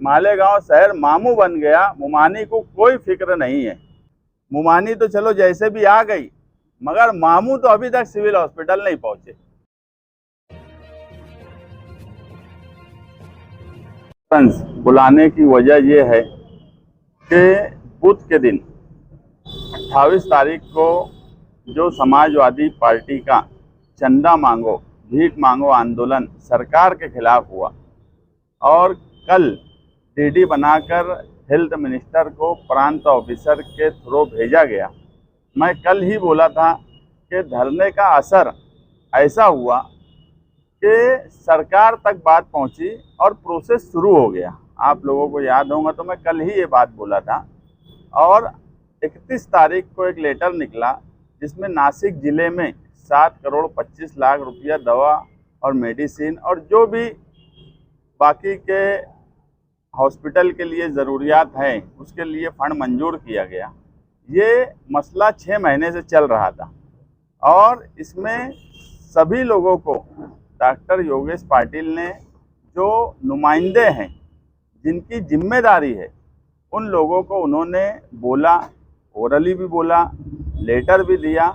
मालेगांव शहर मामू बन गया, मुमानी को कोई फिक्र नहीं है। मुमानी तो चलो जैसे भी आ गई, मगर मामू तो अभी तक सिविल हॉस्पिटल नहीं पहुंचे। बुलाने की वजह यह है कि बुध के दिन 28 तारीख को जो समाजवादी पार्टी का चंदा मांगो भीख मांगो आंदोलन सरकार के खिलाफ हुआ और कल डीडी बनाकर हेल्थ मिनिस्टर को प्रांत ऑफिसर के थ्रू भेजा गया। मैं कल ही बोला था कि धरने का असर ऐसा हुआ कि सरकार तक बात पहुंची और प्रोसेस शुरू हो गया। आप लोगों को याद होगा तो मैं कल ही ये बात बोला था। और 31 तारीख को एक लेटर निकला जिसमें नासिक ज़िले में 7 करोड़ 25 लाख रुपया दवा और मेडिसिन और जो भी बाकी के हॉस्पिटल के लिए ज़रूरियात हैं उसके लिए फंड मंजूर किया गया। ये मसला 6 महीने से चल रहा था और इसमें सभी लोगों को डॉक्टर योगेश पाटिल ने जो नुमाइंदे हैं जिनकी जिम्मेदारी है उन लोगों को उन्होंने बोला, ओरली भी बोला, लेटर भी दिया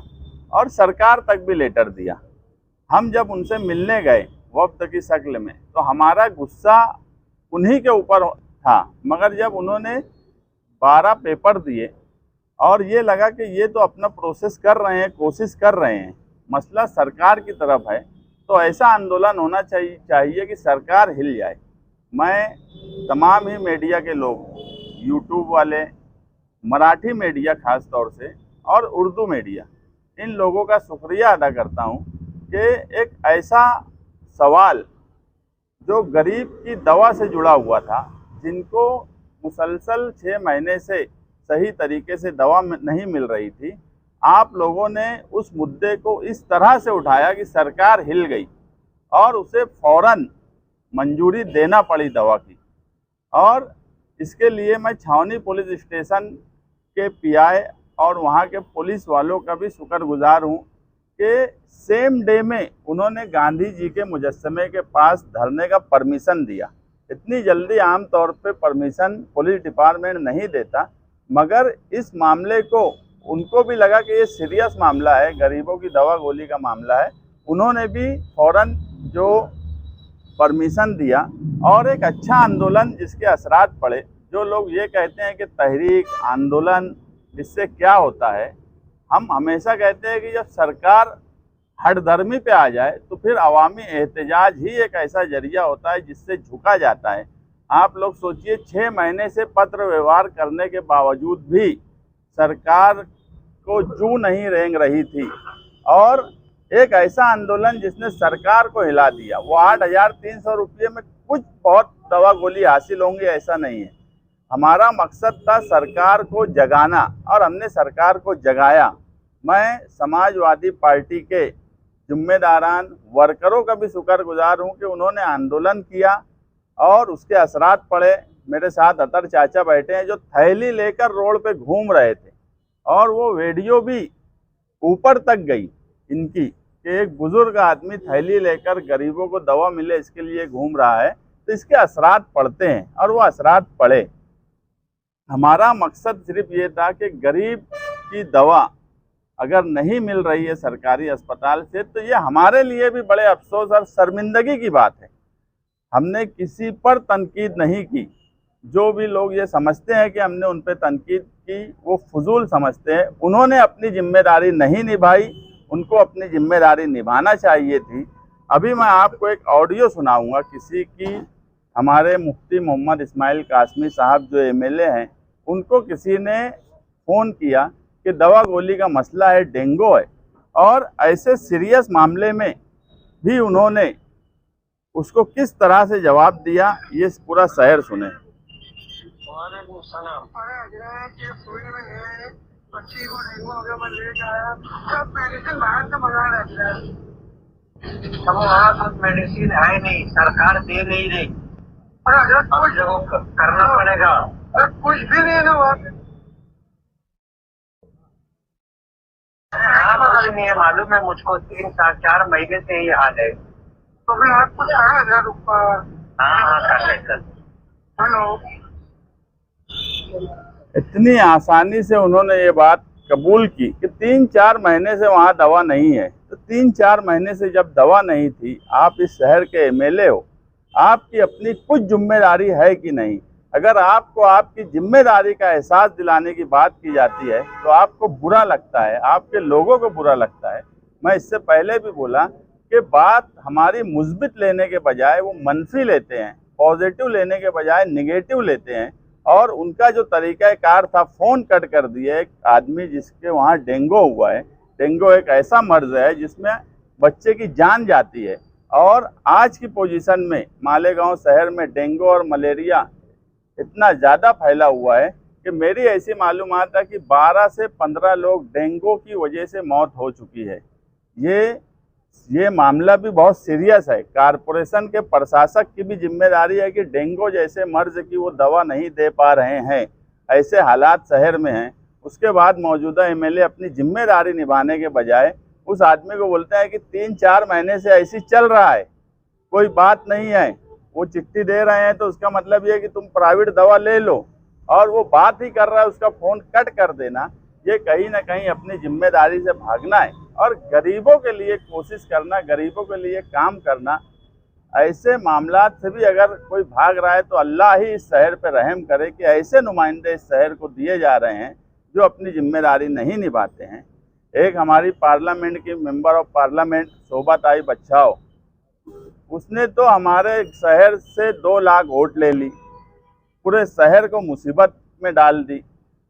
और सरकार तक भी लेटर दिया। हम जब उनसे मिलने गए वफ्द की शक्ल में तो हमारा गुस्सा उन्हीं के ऊपर था, मगर जब उन्होंने 12 पेपर दिए और ये लगा कि ये तो अपना प्रोसेस कर रहे हैं, कोशिश कर रहे हैं, मसला सरकार की तरफ है, तो ऐसा आंदोलन होना चाहिए कि सरकार हिल जाए। मैं तमाम ही मीडिया के लोग, यूट्यूब वाले, मराठी मीडिया ख़ास तौर से और उर्दू मीडिया, इन लोगों का शुक्रिया अदा करता हूं कि एक ऐसा सवाल जो गरीब की दवा से जुड़ा हुआ था, जिनको मुसलसल 6 महीने से सही तरीके से दवा नहीं मिल रही थी, आप लोगों ने उस मुद्दे को इस तरह से उठाया कि सरकार हिल गई और उसे फौरन मंजूरी देना पड़ी दवा की। और इसके लिए मैं छावनी पुलिस स्टेशन के पीआई और वहाँ के पुलिस वालों का भी शुक्रगुजार हूँ कि सेम डे में उन्होंने गांधी जी के मुजस्समे के पास धरने का परमिशन दिया। इतनी जल्दी आम तौर पे परमिशन पुलिस डिपार्टमेंट नहीं देता, मगर इस मामले को उनको भी लगा कि ये सीरियस मामला है, गरीबों की दवा गोली का मामला है, उन्होंने भी फौरन जो परमिशन दिया और एक अच्छा आंदोलन जिसके असरात पड़े। जो लोग ये कहते हैं कि तहरीक आंदोलन इससे क्या होता है, हम हमेशा कहते हैं कि जब सरकार हठधर्मी पे आ जाए तो फिर अवामी एहतजाज ही एक ऐसा जरिया होता है जिससे झुका जाता है। आप लोग सोचिए, 6 महीने से पत्र व्यवहार करने के बावजूद भी सरकार को जू नहीं रेंग रही थी और एक ऐसा आंदोलन जिसने सरकार को हिला दिया। वो 8,300 रुपये में कुछ बहुत दवा गोली हासिल होंगी ऐसा नहीं है। हमारा मकसद था सरकार को जगाना और हमने सरकार को जगाया। मैं समाजवादी पार्टी के जिम्मेदारान वर्करों का भी शुक्रगुजार हूं कि उन्होंने आंदोलन किया और उसके असरात पड़े। मेरे साथ अतर चाचा बैठे हैं जो थैली लेकर रोड पे घूम रहे थे और वो वीडियो भी ऊपर तक गई इनकी कि एक बुजुर्ग आदमी थैली लेकर गरीबों को दवा मिले इसके लिए घूम रहा है, तो इसके असरात पड़ते हैं और वो असरात पड़े। हमारा मकसद सिर्फ ये था कि गरीब की दवा अगर नहीं मिल रही है सरकारी अस्पताल से तो ये हमारे लिए भी बड़े अफसोस और शर्मिंदगी की बात है। हमने किसी पर तनकीद नहीं की। जो भी लोग ये समझते हैं कि हमने उन पर तनकीद की वो फजूल समझते हैं। उन्होंने अपनी जिम्मेदारी नहीं निभाई, उनको अपनी जिम्मेदारी निभाना चाहिए थी। अभी मैं आपको एक ऑडियो सुनाऊंगा किसी की, हमारे मुफ्ती मोहम्मद इस्माइल कासमी साहब जो एमएलए हैं, उनको किसी ने फ़ोन किया कि दवा गोली का मसला है, डेंगू है, और ऐसे सीरियस मामले में भी उन्होंने उसको किस तरह से जवाब दिया, ये पूरा शहर सुने। मेडिसिन है नहीं, सरकार दे नहीं रही, करना पड़ेगा। कुछ भी नहीं ना वहाँ पे, नहीं है, मालूम है मुझको। 3-4 महीने से ही हाल है। तो फिर आप कुछ 8,000 रुपये। हाँ कर ले। हेलो। इतनी आसानी से उन्होंने ये बात कबूल की कि 3-4 महीने से वहाँ दवा नहीं है। तो 3-4 महीने से जब दवा नहीं थी, आप इस शहर के एमएलए हो, आपकी अपनी कुछ जिम्मेदारी है कि नहीं? अगर आपको आपकी जिम्मेदारी का एहसास दिलाने की बात की जाती है तो आपको बुरा लगता है, आपके लोगों को बुरा लगता है। मैं इससे पहले भी बोला कि बात हमारी मुस्बित लेने के बजाय वो मनफी लेते हैं, पॉजिटिव लेने के बजाय निगेटिव लेते हैं। और उनका जो तरीक़ाकार था, फ़ोन कट कर दिए एक आदमी जिसके वहाँ डेंगू हुआ है। डेंगू एक ऐसा मर्ज़ है जिसमें बच्चे की जान जाती है, और आज की पोजीशन में मालेगांव शहर में डेंगू और मलेरिया इतना ज़्यादा फैला हुआ है कि मेरी ऐसी मालूमात है कि 12 से 15 लोग डेंगू की वजह से मौत हो चुकी है। ये मामला भी बहुत सीरियस है। कारपोरेशन के प्रशासक की भी जिम्मेदारी है कि डेंगू जैसे मर्ज की वो दवा नहीं दे पा रहे हैं, ऐसे हालात शहर में हैं। उसके बाद मौजूदा एमएलए अपनी जिम्मेदारी निभाने के बजाय उस आदमी को बोलते हैं कि 3-4 महीने से ऐसी चल रहा है, कोई बात नहीं है। वो चिट्ठी दे रहे हैं तो उसका मतलब ये है कि तुम प्राइवेट दवा ले लो, और वो बात ही कर रहा है, उसका फ़ोन कट कर देना, ये कहीं ना कहीं अपनी जिम्मेदारी से भागना है। और गरीबों के लिए कोशिश करना, गरीबों के लिए काम करना, ऐसे मामलात से भी अगर कोई भाग रहा है तो अल्लाह ही इस शहर पर रहम करे कि ऐसे नुमाइंदे इस शहर को दिए जा रहे हैं जो अपनी जिम्मेदारी नहीं निभाते हैं। एक हमारी पार्लियामेंट की member of parliament Shobhatai Bachhav, उसने तो हमारे शहर से 2 लाख वोट ले ली, पूरे शहर को मुसीबत में डाल दी।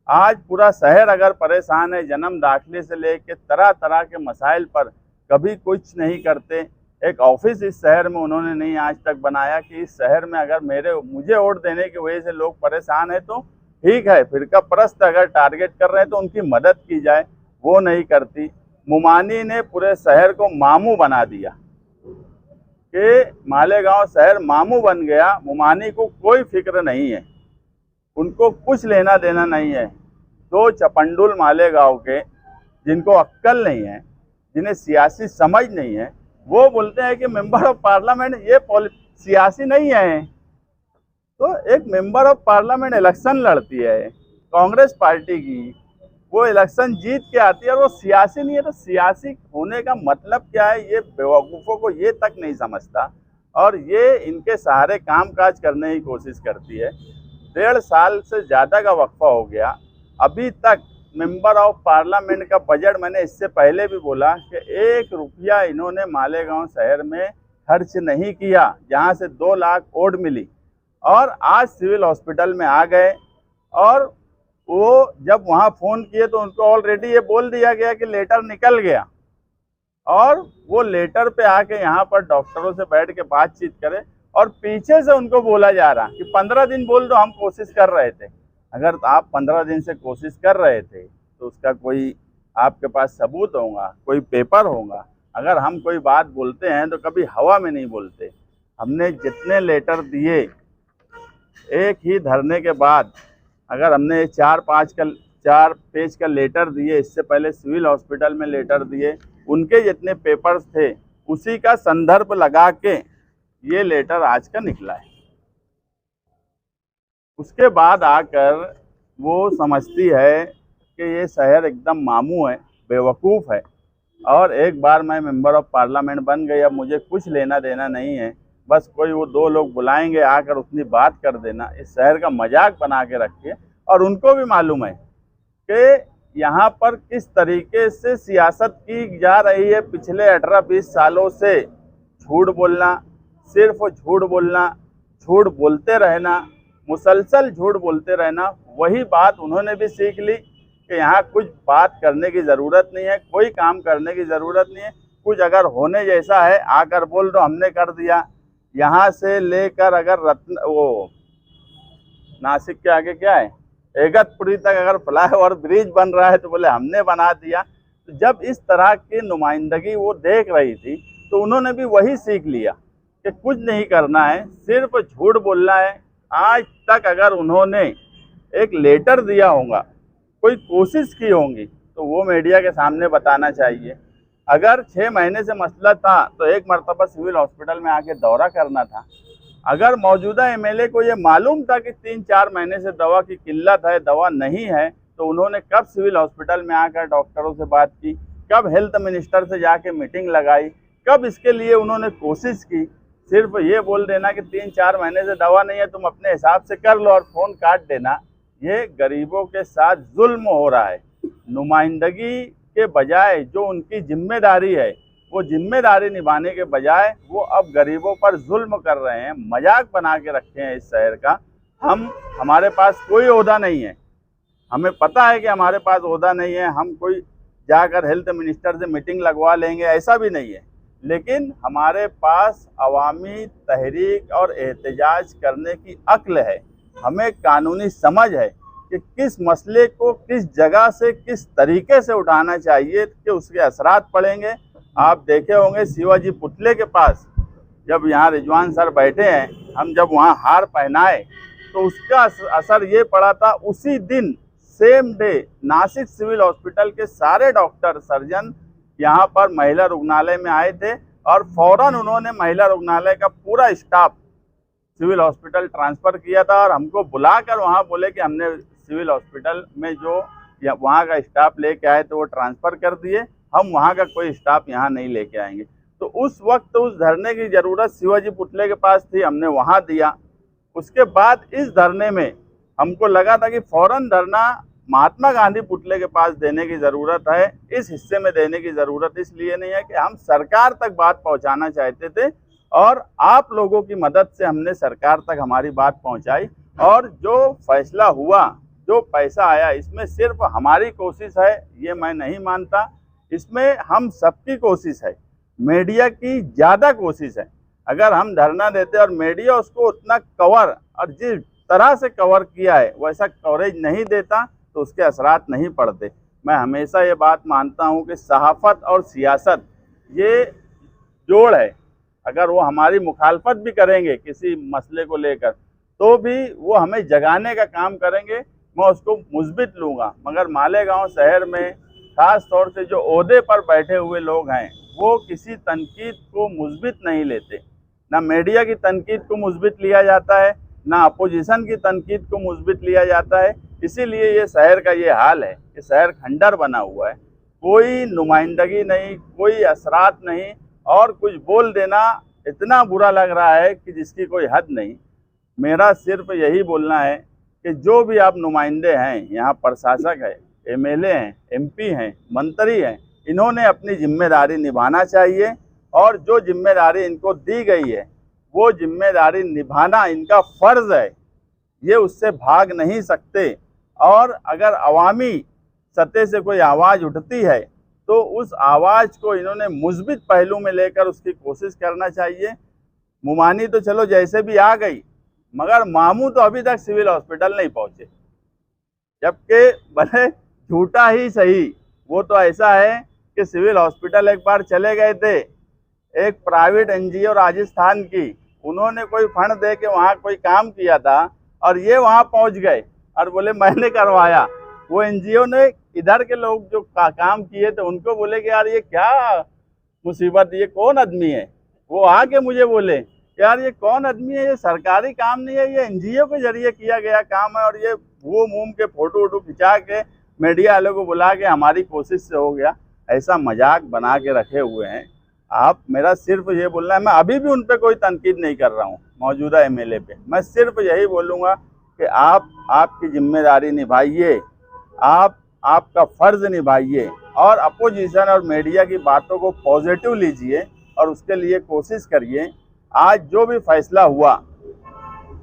आज पूरा शहर अगर परेशान है, जन्म दाखिले से लेकर तरह तरह के मसाइल पर, कभी कुछ नहीं करते। एक ऑफिस इस शहर में उन्होंने नहीं आज तक बनाया कि इस शहर में अगर मुझे वोट देने की वजह से लोग परेशान है तो ठीक है, फिरका परस्त अगर टारगेट कर रहे हैं तो उनकी मदद की जाए, वो नहीं करती। मुमानी ने पूरे शहर को मामू बना दिया कि मालेगांव शहर मामू बन गया। मुमानी को कोई फिक्र नहीं है, उनको कुछ लेना देना नहीं है। 2 चपंडुल मालेगांव के, जिनको अक्ल नहीं है, जिन्हें सियासी समझ नहीं है, वो बोलते हैं कि मेंबर ऑफ पार्लियामेंट ये सियासी नहीं है। तो एक मेंबर ऑफ पार्लियामेंट इलेक्शन लड़ती है कांग्रेस पार्टी की, वो इलेक्शन जीत के आती है, और वो सियासी नहीं है। तो सियासी होने का मतलब क्या है, ये बेवकूफ़ों को ये तक नहीं समझता, और ये इनके सहारे कामकाज करने की कोशिश करती है। 1.5 साल से ज़्यादा का वक्फा हो गया, अभी तक मेंबर ऑफ पार्लियामेंट का बजट, मैंने इससे पहले भी बोला कि 1 रुपया इन्होंने मालेगांव शहर में खर्च नहीं किया, जहां से 2 लाख वोट मिली। और आज सिविल हॉस्पिटल में आ गए, और वो जब वहां फ़ोन किए तो उनको ऑलरेडी ये बोल दिया गया कि लेटर निकल गया, और वो लेटर पे आके यहाँ पर डॉक्टरों से बैठ के बातचीत करें, और पीछे से उनको बोला जा रहा कि 15 दिन बोल दो, हम कोशिश कर रहे थे। अगर आप 15 दिन से कोशिश कर रहे थे तो उसका कोई आपके पास सबूत होगा, कोई पेपर होगा। अगर हम कोई बात बोलते हैं तो कभी हवा में नहीं बोलते। हमने जितने लेटर दिए, एक ही धरने के बाद अगर हमने 4 पेज का लेटर दिए, इससे पहले सिविल हॉस्पिटल में लेटर दिए, उनके जितने पेपर्स थे उसी का संदर्भ लगा के ये लेटर आज का निकला है। उसके बाद आकर वो समझती है कि ये शहर एकदम मामू है, बेवकूफ़ है, और एक बार मैं मेंबर ऑफ पार्लियामेंट बन गई, अब मुझे कुछ लेना देना नहीं है, बस कोई वो 2 लोग बुलाएंगे, आकर उतनी बात कर देना, इस शहर का मजाक बना के रखिए। और उनको भी मालूम है कि यहाँ पर किस तरीके से सियासत की जा रही है। पिछले 18-20 सालों से झूठ बोलना, सिर्फ झूठ बोलना, झूठ बोलते रहना, मुसलसल झूठ बोलते रहना, वही बात उन्होंने भी सीख ली कि यहाँ कुछ बात करने की ज़रूरत नहीं है, कोई काम करने की ज़रूरत नहीं है। कुछ अगर होने जैसा है आकर बोल दो, हमने कर दिया। यहाँ से लेकर अगर नासिक के आगे क्या है, एगतपुरी तक अगर फ्लाईओवर ब्रिज बन रहा है तो बोले हमने बना दिया। तो जब इस तरह की नुमाइंदगी वो देख रही थी तो उन्होंने भी वही सीख लिया कि कुछ नहीं करना है, सिर्फ झूठ बोलना है। आज तक अगर उन्होंने एक लेटर दिया होगा, कोई कोशिश की होंगी, तो वो मीडिया के सामने बताना चाहिए। अगर 6 महीने से मसला था तो एक मरतबा सिविल हॉस्पिटल में आके दौरा करना था। अगर मौजूदा एमएलए को ये मालूम था कि 3-4 महीने से दवा की किल्लत है, दवा नहीं है, तो उन्होंने कब सिविल हॉस्पिटल में आकर डॉक्टरों से बात की, कब हेल्थ मिनिस्टर से जाके मीटिंग लगाई, कब इसके लिए उन्होंने कोशिश की। सिर्फ ये बोल देना कि 3-4 महीने से दवा नहीं है, तुम अपने हिसाब से कर लो और फ़ोन काट देना, ये गरीबों के साथ जुल्म हो रहा है। नुमाइंदगी के बजाय जो उनकी जिम्मेदारी है, वो जिम्मेदारी निभाने के बजाय वो अब गरीबों पर जुल्म कर रहे हैं, मजाक बना के रखे हैं इस शहर का। हमारे पास कोई ओहदा नहीं है, हमें पता है कि हमारे पास ओहदा नहीं है, हम कोई जाकर हेल्थ मिनिस्टर से मीटिंग लगवा लेंगे, ऐसा भी नहीं है। लेकिन हमारे पास अवामी तहरीक और एहतजाज करने की अक्ल है, हमें कानूनी समझ है कि किस मसले को किस जगह से किस तरीके से उठाना चाहिए कि उसके असरात पड़ेंगे। आप देखे होंगे शिवाजी पुतले के पास जब यहाँ रिजवान सर बैठे हैं, हम जब वहाँ हार पहनाए तो उसका असर ये पड़ा था। उसी दिन same day Nashik civil hospital के सारे डॉक्टर सर्जन यहाँ पर महिला रुग्णालय में आए थे और फौरन उन्होंने महिला रुग्णालय का पूरा स्टाफ सिविल हॉस्पिटल ट्रांसफ़र किया था और हमको बुलाकर वहाँ बोले कि हमने सिविल हॉस्पिटल में जो वहाँ का स्टाफ लेके आए तो वो ट्रांसफ़र कर दिए, हम वहाँ का कोई स्टाफ यहाँ नहीं लेके आएंगे। तो उस वक्त उस धरने की ज़रूरत शिवाजी पुतले के पास थी, हमने वहाँ दिया। उसके बाद इस धरने में हमको लगा था कि फ़ौरन धरना महात्मा गांधी पुतले के पास देने की ज़रूरत है। इस हिस्से में देने की ज़रूरत इसलिए नहीं है कि हम सरकार तक बात पहुँचाना चाहते थे और आप लोगों की मदद से हमने सरकार तक हमारी बात पहुँचाई। और जो फैसला हुआ, जो पैसा आया, इसमें सिर्फ हमारी कोशिश है ये मैं नहीं मानता, इसमें हम सबकी कोशिश है, मीडिया की ज़्यादा कोशिश है। अगर हम धरना देते और मीडिया उसको उतना कवर और जिस तरह से कवर किया है वैसा कवरेज नहीं देता तो उसके असरात नहीं पड़ते। मैं हमेशा ये बात मानता हूँ कि सहाफ़त और सियासत ये जोड़ है। अगर वो हमारी मुखालफत भी करेंगे किसी मसले को लेकर तो भी वो हमें जगाने का काम करेंगे, मैं उसको मुस्बित लूँगा। मगर मालेगांव शहर में ख़ास तौर से जो ओहदे पर बैठे हुए लोग हैं वो किसी तनकीद को मुस्बित नहीं लेते। ना मीडिया की तनकीद को मुस्बित लिया जाता है, ना अपोजिशन की तनकीद को मुस्बित लिया जाता है। इसीलिए ये शहर का ये हाल है कि शहर खंडर बना हुआ है, कोई नुमाइंदगी नहीं, कोई असरात नहीं, और कुछ बोल देना इतना बुरा लग रहा है कि जिसकी कोई हद नहीं। मेरा सिर्फ यही बोलना है कि जो भी आप नुमाइंदे हैं, यहाँ प्रशासक है, एमएलए हैं, एमपी हैं, मंत्री हैं, इन्होंने अपनी जिम्मेदारी निभाना चाहिए और जो जिम्मेदारी इनको दी गई है वो जिम्मेदारी निभाना इनका फ़र्ज़ है, ये उससे भाग नहीं सकते। और अगर अवामी सतह से कोई आवाज़ उठती है तो उस आवाज़ को इन्होंने मुस्बित पहलू में लेकर उसकी कोशिश करना चाहिए। मुमानी तो चलो जैसे भी आ गई, मगर मामू तो अभी तक सिविल हॉस्पिटल नहीं पहुँचे, जबकि भले झूठा ही सही, वो तो ऐसा है कि सिविल हॉस्पिटल एक बार चले गए थे, एक प्राइवेट एनजीओ राजस्थान की, उन्होंने कोई फंड दे के वहाँ कोई काम किया था और ये वहाँ पहुँच गए और बोले मैंने करवाया। वो एनजीओ ने इधर के लोग जो काम किए थे उनको बोले कि यार ये क्या मुसीबत, ये कौन आदमी है। वो आके मुझे बोले यार ये कौन आदमी है, ये सरकारी काम नहीं है, ये एनजीओ के जरिए किया गया काम है और ये वो मुँह के फ़ोटो वोटो खिंचा के मीडिया वालों को बुला के हमारी कोशिश से हो गया। ऐसा मजाक बना के रखे हुए हैं आप। मेरा सिर्फ ये बोलना है, मैं अभी भी उन पर कोई तनकीद नहीं कर रहा हूँ मौजूदा एमएलए पे, मैं सिर्फ यही बोलूँगा कि आप आपकी जिम्मेदारी निभाइए, आपका फ़र्ज़ निभाइए और अपोजिशन और मीडिया की बातों को पॉजिटिव लीजिए और उसके लिए कोशिश करिए। आज जो भी फैसला हुआ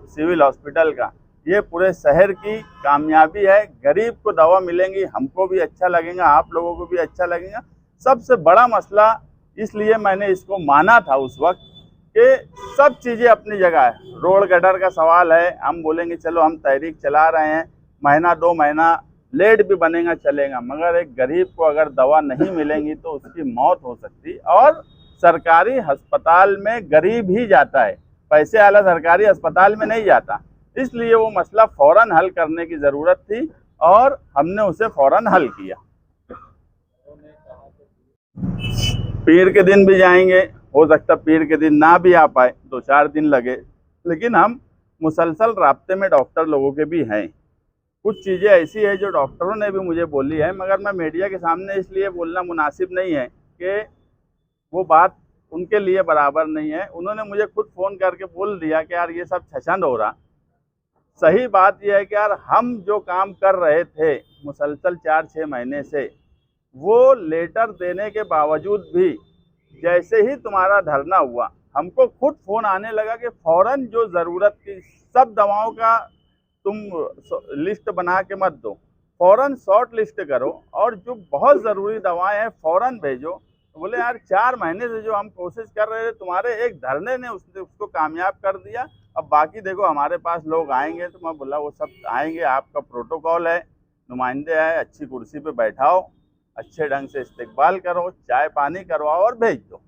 सिविल हॉस्पिटल का, ये पूरे शहर की कामयाबी है। गरीब को दवा मिलेंगी, हमको भी अच्छा लगेगा, आप लोगों को भी अच्छा लगेगा। सबसे बड़ा मसला इसलिए मैंने इसको माना था उस वक्त कि सब चीज़ें अपनी जगह है। रोड गटर का सवाल है, हम बोलेंगे चलो हम तहरीक चला रहे हैं, महीना 2 महीना लेट भी बनेगा चलेगा, मगर एक गरीब को अगर दवा नहीं मिलेंगी तो उसकी मौत हो सकती। और सरकारी अस्पताल में गरीब ही जाता है, पैसे वाला सरकारी अस्पताल में नहीं जाता। इसलिए वो मसला फ़ौरन हल करने की ज़रूरत थी और हमने उसे फ़ौरन हल किया। पीर के दिन भी जाएंगे, हो सकता पीर के दिन ना भी आ पाए, 2-4 दिन लगे, लेकिन हम मुसलसल राब्ते में डॉक्टर लोगों के भी हैं। कुछ चीज़ें ऐसी है जो डॉक्टरों ने भी मुझे बोली है, मगर मैं मीडिया के सामने इसलिए बोलना मुनासिब नहीं है कि वो बात उनके लिए बराबर नहीं है। उन्होंने मुझे खुद फ़ोन करके बोल दिया कि यार ये सब छछंद हो रहा। सही बात यह है कि यार हम जो काम कर रहे थे मुसलसल 4-6 महीने से, वो लेटर देने के बावजूद भी जैसे ही तुम्हारा धरना हुआ, हमको खुद फ़ोन आने लगा कि फ़ौरन जो ज़रूरत की सब दवाओं का तुम लिस्ट बना के मत दो, फ़ौरन शॉर्ट लिस्ट करो और जो बहुत ज़रूरी दवाएं हैं फ़ौरन भेजो। तो बोले यार 4 महीने से जो हम कोशिश कर रहे थे, तुम्हारे एक धरने ने उसको कामयाब कर दिया। अब बाकी देखो हमारे पास लोग आएंगे। तो मैं बोला वो सब आएंगे, आपका प्रोटोकॉल है, नुमाइंदे आए, अच्छी कुर्सी पे बैठाओ, अच्छे ढंग से इस्तकबाल करो, चाय पानी करवाओ और भेज दो।